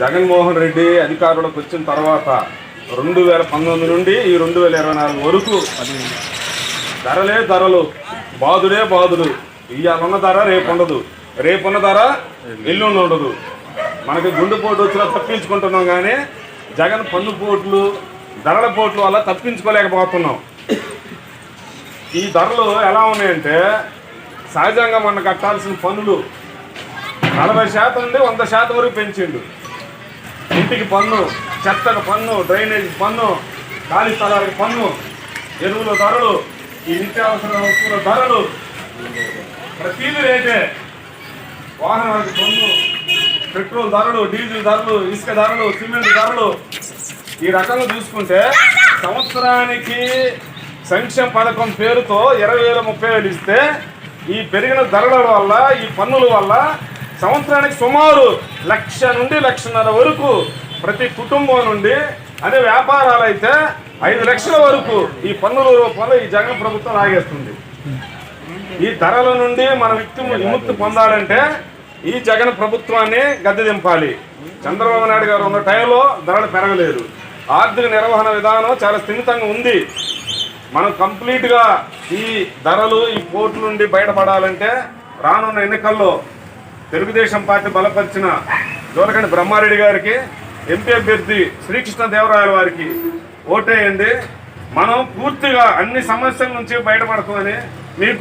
జగన్మోహన్ రెడ్డి అధికారంలోకి వచ్చిన తర్వాత 2019 నుండి ఈ 2024 వరకు ధరలే ధరలు, బాధుడే బాధుడు. ఇవాళ ధర రేపు ఉండదు, రేపున్న ధర ఎల్లుండి ఉండదు. మనకి గుండెపోటు వచ్చినా తప్పించుకుంటున్నాం, కానీ జగన్ పన్ను పోట్లు, ధరల పోట్ల వల్ల తప్పించుకోలేకపోతున్నాం. ఈ ధరలు ఎలా ఉన్నాయంటే, సహజంగా మనం కట్టాల్సిన పన్నులు 40% నుండి 100% వరకు పెంచిండు. ఇంటికి పన్ను, చెత్తకు పన్ను, డ్రైనేజ్ పన్ను, ఖాళీ స్థలాలకు పన్ను, ఎరువుల ధరలు, ఈ నిత్యావసర వస్తువుల ధరలు, ప్రతిదీ రేటే. వాహనాలకు పన్ను, పెట్రోల్ ధరలు, డీజిల్ ధరలు, ఇసుక ధరలు, సిమెంట్ ధరలు. ఈ రకంగా చూసుకుంటే సంవత్సరానికి సంక్షేమ పథకం పేరుతో 20,000 30,000 ఇస్తే, ఈ పెరిగిన ధరల వల్ల, ఈ పన్నుల వల్ల సంవత్సరానికి సుమారు 1,00,000 నుండి 1,50,000 వరకు ప్రతి కుటుంబం నుండి, అదే వ్యాపారాలు అయితే 5 లక్షల వరకు ఈ పన్నుల రూపంలో ఈ జగన్ ప్రభుత్వం లాగేస్తుంది. ఈ ధరల నుండి మనం విముక్తి పొందాలంటే ఈ జగన్ ప్రభుత్వాన్ని గద్దె దింపాలి. చంద్రబాబు నాయుడు గారు ఉన్న టైంలో ధరలు పెరగలేదు. ఆర్థిక నిర్వహణ విధానం చాలా స్థిమితంగా ఉంది. మనం కంప్లీట్గా ఈ ధరలు, ఈ పోర్టు నుండి బయటపడాలంటే రానున్న ఎన్నికల్లో తెలుగుదేశం పార్టీ బలపరిచిన జోలకండి బ్రహ్మారెడ్డి గారికి, ఎంపీ అభ్యర్థి శ్రీకృష్ణదేవరాయల వారికి ఓటేయండి. మనం పూర్తిగా అన్ని సమస్యల నుంచి బయటపడతామని మీకు